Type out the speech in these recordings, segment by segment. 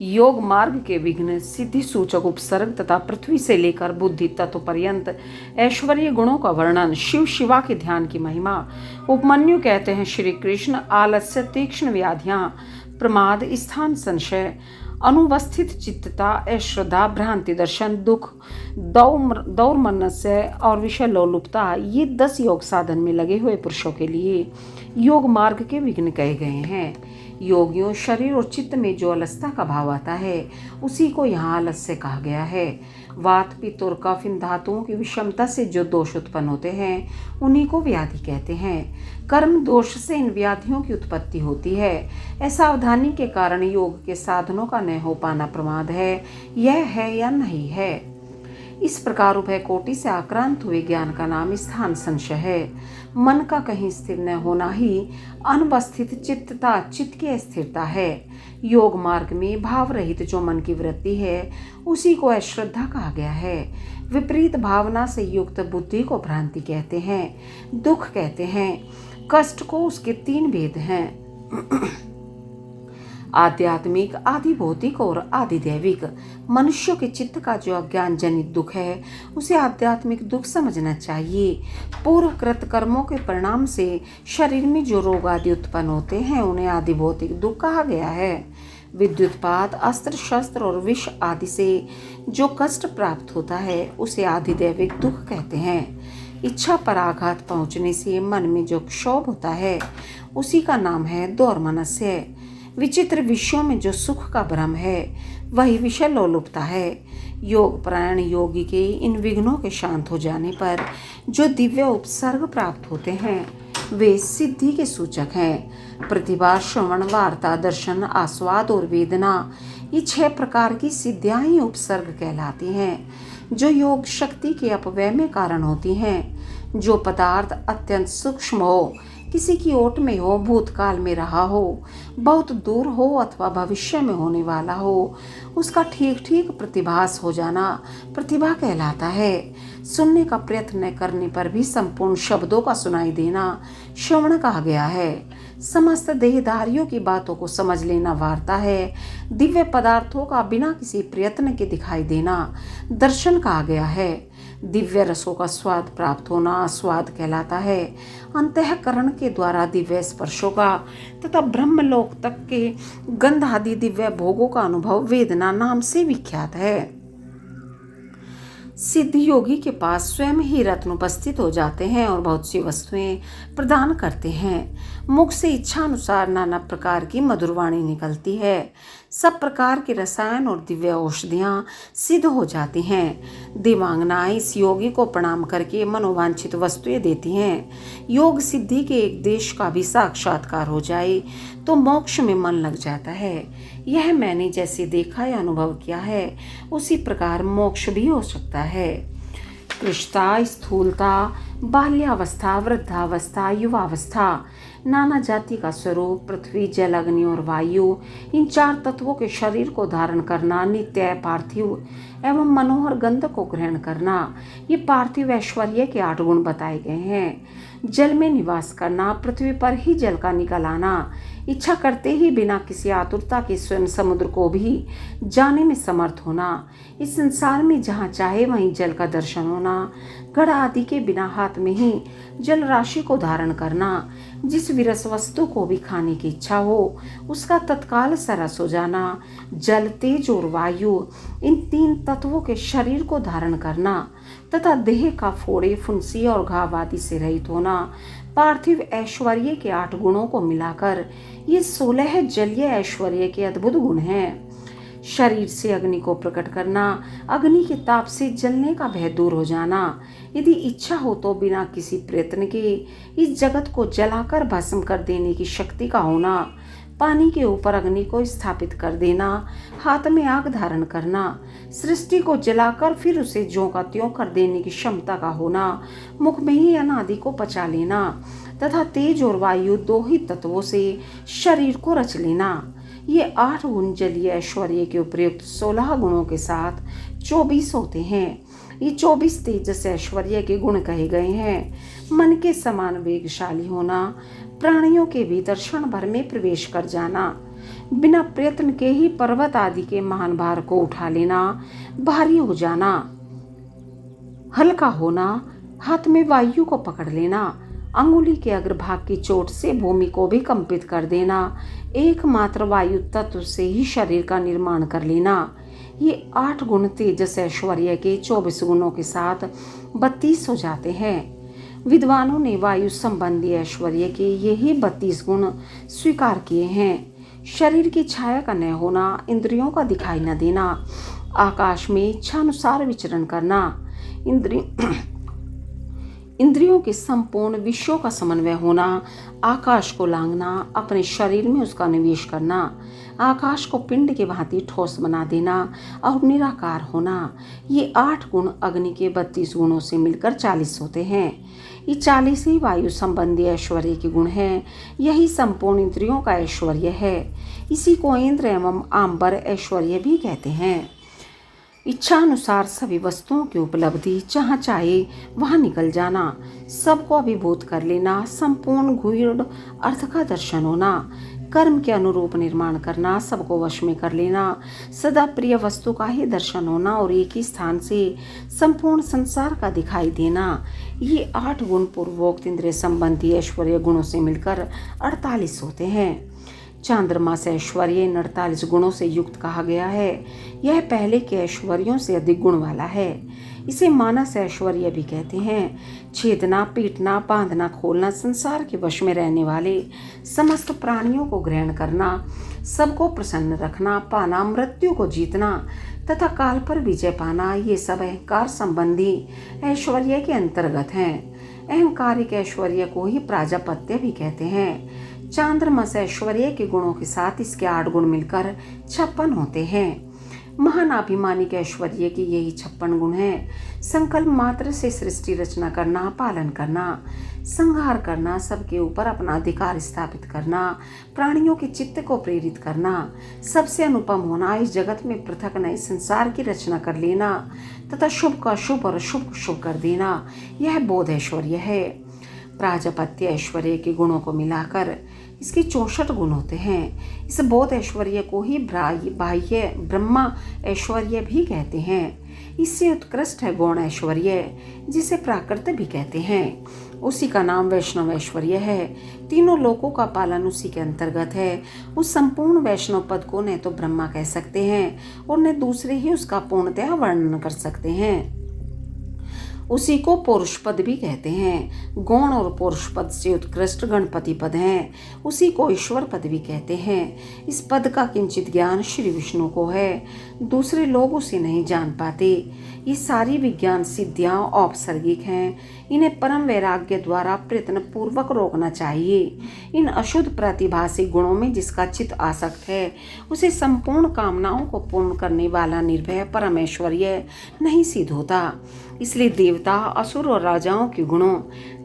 योग मार्ग के विघ्न, सिद्धि सूचक उपसर्ग तथा पृथ्वी से लेकर बुद्धि तत्व पर्यंत ऐश्वर्य गुणों का वर्णन, शिव शिवा के ध्यान की महिमा। उपमन्यु कहते हैं, श्री कृष्ण आलस्य, तीक्ष्ण व्याधियां, प्रमाद, स्थान संशय, अनुवस्थित चित्तता, अश्रद्धा, भ्रांति दर्शन, दुख, दौर्मनस्य और विषय लोलुपता, ये 10 योग साधन में लगे हुए पुरुषों के लिए योग मार्ग के विघ्न कहे गए हैं। योगियों, शरीर और चित्त में जो अलसता का भाव आता है उसी को यहाँ आलस्य कहा गया है। वात, पित्त और कफ, इन धातुओं की विषमता से जो दोष उत्पन्न होते हैं उन्हीं को व्याधि कहते हैं। कर्म दोष से इन व्याधियों की उत्पत्ति होती है। असावधानी के कारण योग के साधनों का न हो पाना प्रमाद है। यह है या नहीं है। इस प्रकार उभय कोटि से आक्रांत हुए ज्ञान का नाम स्थान संशय है। मन का कहीं स्थिर न होना ही अनवस्थित चित्तता, चित्त की अस्थिरता है। योग मार्ग में भाव रहित जो मन की वृत्ति है उसी को अश्रद्धा कहा गया है। विपरीत भावना से युक्त बुद्धि को भ्रांति कहते हैं। दुख कहते हैं। कष्ट को उसके 3 भेद हैं, आध्यात्मिक, आदि भौतिक और आदि दैविक। मनुष्यों के चित्त का जो अज्ञान जनित दुख है उसे आध्यात्मिक दुख समझना चाहिए। पूर्वकृत कर्मों के परिणाम से शरीर में जो रोग आदि उत्पन्न होते हैं उन्हें आदि भौतिक दुख कहा गया है। विद्युतपात, अस्त्र शस्त्र और विष आदि से जो कष्ट प्राप्त होता है उसे आदि दैविक दुख कहते हैं। इच्छा पर आघात पहुँचने से मन में जो क्षोभ होता है उसी का नाम है दौर्मनस्य। विचित्र विषयों में जो सुख का भ्रम है वही विषय लोलुपता है। योग परायण योगी के इन विघ्नों के शांत हो जाने पर जो दिव्य उपसर्ग प्राप्त होते हैं वे सिद्धि के सूचक हैं। प्रतिभा, श्रवण, वार्ता, दर्शन, आस्वाद और वेदना, ये 6 प्रकार की सिद्धियां ही उपसर्ग कहलाती हैं, जो योग शक्ति के अपव्यय में कारण होती हैं। जो पदार्थ अत्यंत सूक्ष्म हो, किसी की ओट में हो, भूतकाल में रहा हो, बहुत दूर हो अथवा भविष्य में होने वाला हो, उसका ठीक ठीक प्रतिभास हो जाना प्रतिभा कहलाता है। सुनने का प्रयत्न करने पर भी संपूर्ण शब्दों का सुनाई देना श्रवण कहा गया है। समस्त देहधारियों की बातों को समझ लेना वार्ता है। दिव्य पदार्थों का बिना किसी प्रयत्न के दिखाई देना दर्शन कहा गया है। दिव्य रसों का स्वाद प्राप्त होना स्वाद कहलाता है। अंतःकरण के द्वारा दिव्य स्पर्शों का तथा ब्रह्मलोक तक के गंध आदि दिव्य भोगों का अनुभव वेदना नाम से विख्यात है। सिद्ध योगी के पास स्वयं ही रत्न उपस्थित हो जाते हैं और बहुत सी वस्तुएं प्रदान करते हैं। मुख से इच्छा अनुसार नाना प्रकार की मधुर वाणी निकलती है। सब प्रकार के रसायन और दिव्य औषधियाँ सिद्ध हो जाती हैं। दिव्यांगनाएं इस योगी को प्रणाम करके मनोवांछित वस्तुएं देती हैं। योग सिद्धि के एक देश का भी साक्षात्कार हो जाए तो मोक्ष में मन लग जाता है। यह मैंने जैसे देखा या अनुभव किया है उसी प्रकार मोक्ष भी हो सकता है। कृष्णता, स्थूलता, बाल्यावस्था, वृद्धावस्था, युवावस्था, नाना जाति का स्वरूप, पृथ्वी, जल, अग्नि और वायु, इन 4 तत्वों के शरीर को धारण करना, नित्य, पार्थिव एवं मनोहर गंध को ग्रहण करना, ये पार्थिव ऐश्वर्य के 8 गुण बताए गए हैं। जल में निवास करना, पृथ्वी पर ही जल का निकल आना, इच्छा करते ही बिना किसी आतुरता के स्वयं समुद्र को भी जाने में समर्थ होना, इस संसार में जहाँ चाहे वहीं जल का दर्शन होना, घड़ा आदि के बिना हाथ में ही जल राशि को धारण करना, जिस विरस वस्तु को भी खाने की इच्छा हो उसका तत्काल सरस हो जाना, जल, तेज और वायु, इन 3 तत्वों के शरीर को धारण करना तथा देह का फोड़े, फुंसी और घाव आदि से रहित होना, पार्थिव ऐश्वर्य के 8 गुणों को मिलाकर ये 16 जलीय ऐश्वर्य के अद्भुत गुण हैं। शरीर से अग्नि को प्रकट करना, अग्नि के ताप से जलने का भय दूर हो जाना, यदि इच्छा हो तो बिना किसी प्रयत्न के इस जगत को जलाकर भस्म कर देने की शक्ति का होना, पानी के ऊपर अग्नि को स्थापित कर देना, हाथ में आग धारण करना, सृष्टि को जलाकर फिर उसे ज्यों का त्यों कर देने की क्षमता का होना, मुख में ही अनादि को पचा लेना तथा तेज और वायु 2 ही तत्वों से शरीर को रच लेना, ये 8 गुण जलीय ऐश्वर्य के उपयुक्त 16 गुणों के साथ 24 होते हैं। ये 24 तेजस ऐश्वर्य के गुण कहे गए हैं। मन के समान वेगशाली होना, प्राणियों के भीतर क्षण भर में प्रवेश कर जाना, बिना प्रयत्न के ही पर्वत आदि के महान भार को उठा लेना, भारी हो जाना, हल्का होना, हाथ में वायु को पकड़ लेना, अंगुली के अग्रभाग की चोट से भूमि को भी कंपित कर देना, एकमात्र वायु तत्व से ही शरीर का निर्माण कर लेना, ये 8 गुण तेजस ऐश्वर्य के 24 गुणों के साथ 32 हो जाते हैं। विद्वानों ने वायु संबंधी ऐश्वर्य के यही 32 गुण स्वीकार किए हैं। शरीर की छाया का न होना, इंद्रियों का दिखाई न देना, आकाश में इच्छानुसार विचरण करना, इंद्रियों के संपूर्ण विषयों का समन्वय होना, आकाश को लांघना, अपने शरीर में उसका निवेश करना, आकाश को पिंड के भांति ठोस बना देना और निराकार होना, ये 8 गुण अग्नि के 32 गुणों से मिलकर 40 होते हैं। ये 40 ही वायु संबंधी ऐश्वर्य के गुण हैं। यही संपूर्ण इंद्रियों का ऐश्वर्य है। इसी को इंद्र एवं आंबर ऐश्वर्य भी कहते हैं। इच्छानुसार सभी वस्तुओं की उपलब्धि, जहाँ चाहे वहाँ निकल जाना, सबको अभिभूत कर लेना, संपूर्ण गूढ़ अर्थ का दर्शन होना, कर्म के अनुरूप निर्माण करना, सबको वश में कर लेना, सदा प्रिय वस्तु का ही दर्शन होना और एक ही स्थान से संपूर्ण संसार का दिखाई देना, ये 8 गुण पूर्वोक्त इंद्रिय संबंधी ऐश्वर्य गुणों से मिलकर 48 होते हैं। चांद्रमा से ऐश्वर्य इन 48 गुणों से युक्त कहा गया है। यह पहले के ऐश्वर्यों से अधिक गुण वाला है। इसे मानस ऐश्वर्य भी कहते हैं। छेदना, पीटना, बांधना, खोलना, संसार के वश में रहने वाले समस्त प्राणियों को ग्रहण करना, सबको प्रसन्न रखना, पाना, मृत्यु को जीतना तथा काल पर विजय पाना, ये सब अहंकार संबंधी ऐश्वर्य के अंतर्गत हैं। अहंकारिक ऐश्वर्य को ही प्राजापत्य भी कहते हैं। चांद्रमास ऐश्वर्य के गुणों के साथ इसके 8 गुण मिलकर 56 होते हैं। महान अभिमानिक ऐश्वर्य के यही 56 गुण हैं। संकल्प मात्र से सृष्टि रचना करना, पालन करना, संहार करना, सबके ऊपर अपना अधिकार स्थापित करना, प्राणियों के चित्त को प्रेरित करना, सबसे अनुपम होना, इस जगत में पृथक नए संसार की रचना कर लेना तथा शुभ का शुभ और शुभ को शुभ कर देना, यह बोध ऐश्वर्य है। प्राजापत्य ऐश्वर्य के गुणों को मिलाकर इसके 64 गुण होते हैं। इस बोध ऐश्वर्य को ही बाह्य ब्रह्मा ऐश्वर्य भी कहते हैं। इससे उत्कृष्ट है गौण ऐश्वर्य, जिसे प्राकृत भी कहते हैं। उसी का नाम वैष्णव ऐश्वर्य है। तीनों लोकों का पालन उसी के अंतर्गत है। उस संपूर्ण वैष्णव पद को न तो ब्रह्मा कह सकते हैं और न दूसरे ही उसका पूर्णतः वर्णन कर सकते हैं। उसी को पौरुष पद भी कहते हैं। गौण और पौरुष पद से उत्कृष्ट गणपति पद हैं। उसी को ईश्वर पद भी कहते हैं। इस पद का किंचित ज्ञान श्री विष्णु को है, दूसरे लोग उसे नहीं जान पाते। ये सारी विज्ञान सिद्धियां औपसर्गिक हैं। इन्हें परम वैराग्य द्वारा प्रयत्न पूर्वक रोकना चाहिए। इन अशुद्ध प्रातिभासिक गुणों में जिसका चित्त आसक्त है, उसे संपूर्ण कामनाओं को पूर्ण करने वाला निर्भय परमेश्वर्य नहीं सिद्ध होता। इसलिए देवता, असुर और राजाओं के गुणों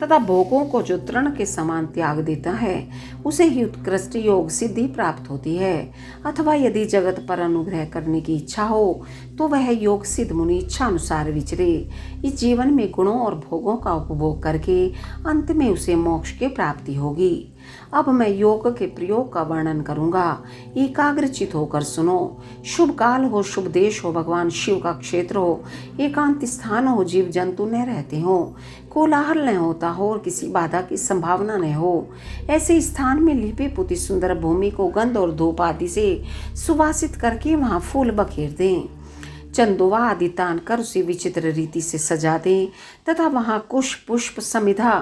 तथा भोगों को जो तृण के समान त्याग देता है, उसे ही उत्कृष्ट योग सिद्धि प्राप्त होती है। अथवा यदि जगत पर अनुग्रह करने की इच्छा हो तो वह योग सिद्ध मुनि इच्छा अनुसार विचरे। इस जीवन में गुणों और भोगों का उपभोग करके अंत में उसे मोक्ष की प्राप्ति होगी। अब मैं योग के प्रयोग का वर्णन करूंगा। एकाग्रचित होकर सुनो। शुभ काल हो, शुभ देश हो, भगवान शिव का क्षेत्र हो, एकांत स्थान हो, जीव जंतु न रहते हो, कोलाहल न होता हो और किसी बाधा की संभावना न हो, ऐसे स्थान में लिपि पुती सुंदर भूमि को गंध और धूप आदि से सुवासित करके वहां फूल बखेर दें। चंदोवा आदि तान कर उसे विचित्र रीति से सजा दें तथा वहाँ कुश, पुष्प, समिधा,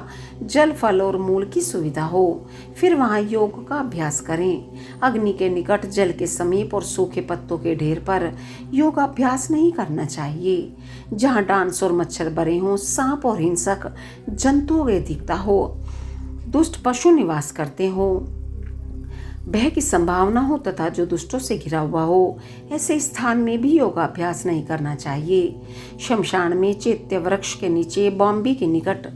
जल, फल और मूल की सुविधा हो। फिर वहाँ योग का अभ्यास करें। अग्नि के निकट, जल के समीप और सूखे पत्तों के ढेर पर योग अभ्यास नहीं करना चाहिए। जहाँ डांस और मच्छर बरे हों, सांप और हिंसक जंतुओं की अधिकता हो, दुष्ट पशु निवास करते हो, भय की संभावना हो तथा जो दुष्टों से घिरा हुआ हो, ऐसे स्थान में भी योगाभ्यास नहीं करना चाहिए। शमशान में, चैत्य वृक्ष के नीचे, बॉम्बे के निकट,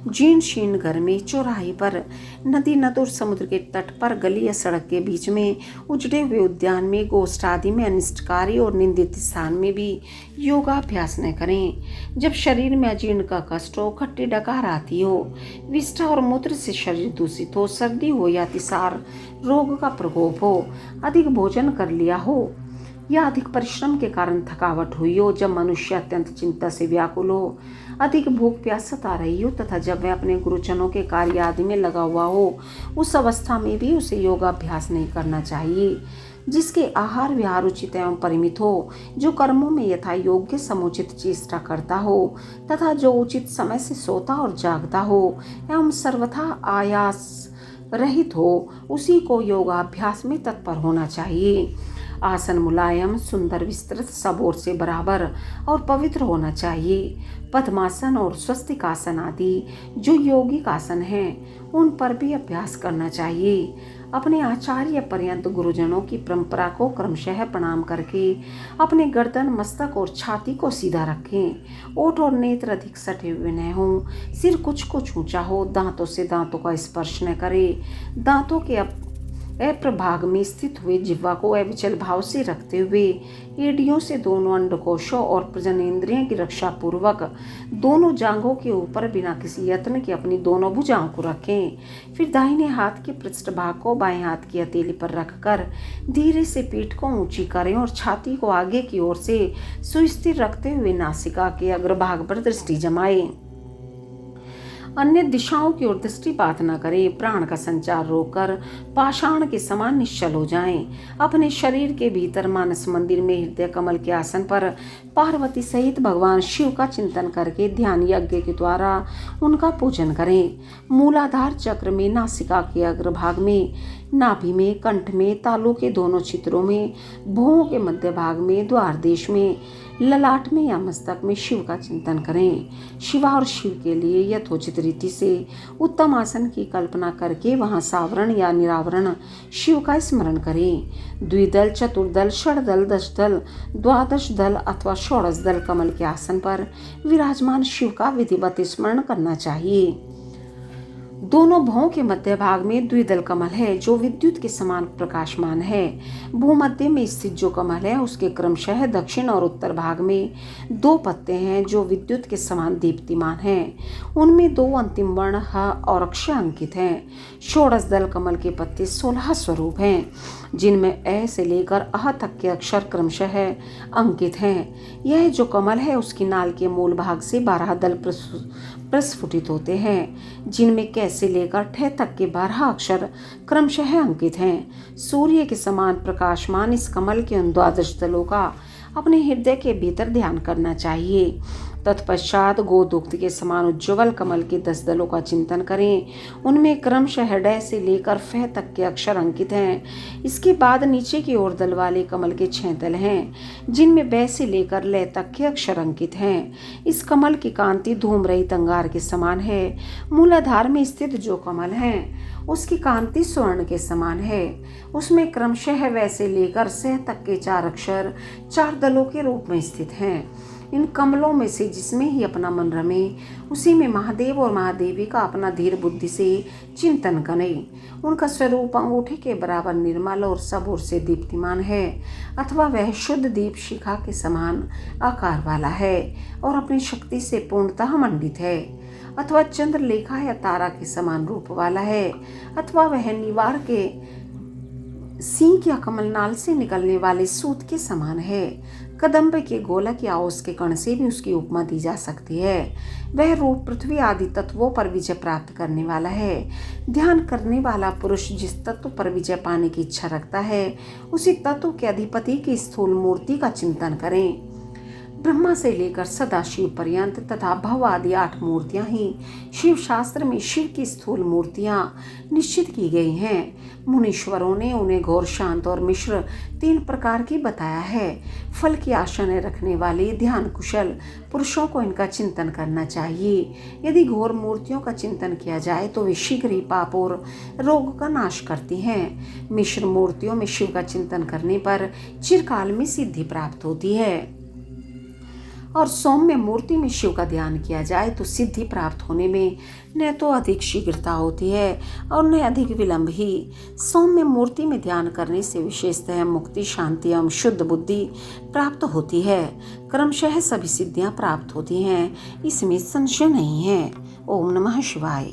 जीर्ण शीर्ण घर में, चौराहे पर, नदी, नद और समुद्र के तट पर, गली या सड़क के बीच में, उजड़े हुए उद्यान में, गोष्ठ आदि में, अनिष्टकारी और निंदित स्थान में भी योगाभ्यास न करें। जब शरीर में अजीर्ण का कष्ट हो, खट्टी डकार आती हो, विष्ठा और मूत्र से शरीर दूषित हो, सर्दी हो या अतिसार रोग का प्रकोप हो, अधिक भोजन कर लिया हो या अधिक परिश्रम के कारण थकावट हुई हो, जब मनुष्य अत्यंत चिंता से व्याकुल हो, अधिक भूख प्यास सता रही हो तथा जब वह अपने गुरुजनों के कार्य आदि में लगा हुआ हो, उस अवस्था में भी उसे योगाभ्यास नहीं करना चाहिए। जिसके आहार विहार उचित एवं परिमित हो, जो कर्मों में यथा योग्य समुचित चेष्टा करता हो तथा जो उचित समय से सोता और जागता हो एवं सर्वथा आयास रहित हो, उसी को योगाभ्यास में तत्पर होना चाहिए। आसन मुलायम, सुंदर, विस्तृत, सब ओर से बराबर और पवित्र होना चाहिए। पद्मासन और स्वस्तिकासन आदि जो यौगिक आसन हैं, उन पर भी अभ्यास करना चाहिए। अपने आचार्य पर्यंत गुरुजनों की परंपरा को क्रमशः प्रणाम करके अपने गर्दन, मस्तक और छाती को सीधा रखें। ओठ और नेत्र अधिक सटे हुए न हों, सिर कुछ ऊंचा हो, दांतों से दांतों का स्पर्श न करे। दांतों के अप्रभाग में स्थित हुए जिह्वा को अविचल भाव से रखते हुए एड़ियों से दोनों अंडकोशों और प्रजनेंद्रियों की रक्षा पूर्वक दोनों जांघों के ऊपर बिना किसी यत्न के अपनी दोनों भुजाओं को रखें। फिर दाहिने हाथ के पृष्ठभाग को बाएं हाथ की हथेली पर रखकर धीरे से पीठ को ऊंची करें और छाती को आगे की ओर से सुस्थिर रखते हुए नासिका के अग्रभाग पर दृष्टि जमाएं। अन्य दिशाओं की ओर दृष्टिपात न करें। प्राण का संचार रोककर पाषाण के समान निश्चल हो जाएं। अपने शरीर के भीतर मानस मंदिर में हृदय कमल के आसन पर पार्वती सहित भगवान शिव का चिंतन करके ध्यान यज्ञ के द्वारा उनका पूजन करें। मूलाधार चक्र में, नासिका के अग्रभाग में, नाभि में, कंठ में, तालू के दोनों चित्रों में, भुवों के मध्य भाग में, द्वार देश में, ललाट में या मस्तक में शिव का चिंतन करें। शिवा और शिव के लिए यथोचित रीति से उत्तम आसन की कल्पना करके वहां सावरण या निरावरण शिव का स्मरण करें। द्विदल, चतुर्दल, षडदल, दशदल, द्वादश दल अथवा षोडश दल कमल के आसन पर विराजमान शिव का विधिवत स्मरण करना चाहिए। दोनों भुवों के मध्य भाग में द्विदल कमल है जो विद्युत के समान प्रकाशमान है। भूमध्य में स्थित जो कमल है उसके क्रमशः दक्षिण और उत्तर भाग में दो पत्ते हैं जो विद्युत के समान दीप्तिमान हैं। उनमें दो अंतिम वर्ण ह और अक्षय अंकित हैं। षोडश दल कमल के पत्ते 16 स्वरूप हैं जिनमें अ से लेकर अह तक के अक्षर क्रमशः अंकित हैं। यह जो कमल है उसकी नाल के मूल भाग से 12 दल प्रस्फुटित होते हैं जिनमें क से लेकर ठ तक के 12 अक्षर क्रमशः अंकित हैं। सूर्य के समान प्रकाशमान इस कमल के उन 12 दलों का अपने हृदय के भीतर ध्यान करना चाहिए। तत्पश्चात गोदुग्ध के समान उज्ज्वल कमल के 10 दलों का चिंतन करें। उनमें क्रमशः ड से लेकर फ तक के अक्षर अंकित हैं। इसके बाद नीचे की ओर दल वाले कमल के 6 दल हैं जिनमें ब से लेकर ल तक के अक्षर अंकित हैं। इस कमल की कांति धूम रहित अंगार के समान है। मूलाधार में स्थित जो कमल है उसकी कांति स्वर्ण के समान है। उसमें क्रमशः व से लेकर स तक के 4 अक्षर 4 दलों के रूप में स्थित हैं। इन कमलों में से जिसमें ही अपना मन रमे उसी में महादेव और महादेवी का अपना धीर बुद्धि से चिंतन करें। उनका स्वरूप अंगूठे के बराबर निर्मल और सब ओर से दीप्तिमान है अथवा वह शुद्ध दीप शिखा के समान आकार वाला है और अपनी शक्ति से पूर्णतः मंडित है, अथवा चंद्रलेखा या तारा के समान रूप वाला है, अथवा वह निवार के सिंह या कमलनाल से निकलने वाले सूत के समान है। कदम्ब के गोलक या ओस के कण से भी उसकी उपमा दी जा सकती है। वह रूप पृथ्वी आदि तत्वों पर विजय प्राप्त करने वाला है। ध्यान करने वाला पुरुष जिस तत्व पर विजय पाने की इच्छा रखता है उसी तत्व के अधिपति की स्थूल मूर्ति का चिंतन करें। ब्रह्मा से लेकर सदाशिव पर्यंत तथा भव आदि 8 मूर्तियां ही शिव शास्त्र में शिव की स्थूल मूर्तियां निश्चित की गई हैं। मुनीश्वरों ने उन्हें घोर, शांत और मिश्र 3 प्रकार की बताया है। फल की आशा न रखने वाले ध्यान कुशल पुरुषों को इनका चिंतन करना चाहिए। यदि घोर मूर्तियों का चिंतन किया जाए तो वे शीघ्र ही पाप और रोग का नाश करती हैं। मिश्र मूर्तियों में शिव का चिंतन करने पर चिरकाल में सिद्धि प्राप्त होती है और सौम्य मूर्ति में शिव का ध्यान किया जाए तो सिद्धि प्राप्त होने में न तो अधिक शीघ्रता होती है और न अधिक विलंब ही। सौम्य मूर्ति में ध्यान करने से विशेषतः मुक्ति, शांति एवं शुद्ध बुद्धि प्राप्त होती है। क्रमशः सभी सिद्धियां प्राप्त होती हैं, इसमें संशय नहीं है। ओम नमः शिवाय।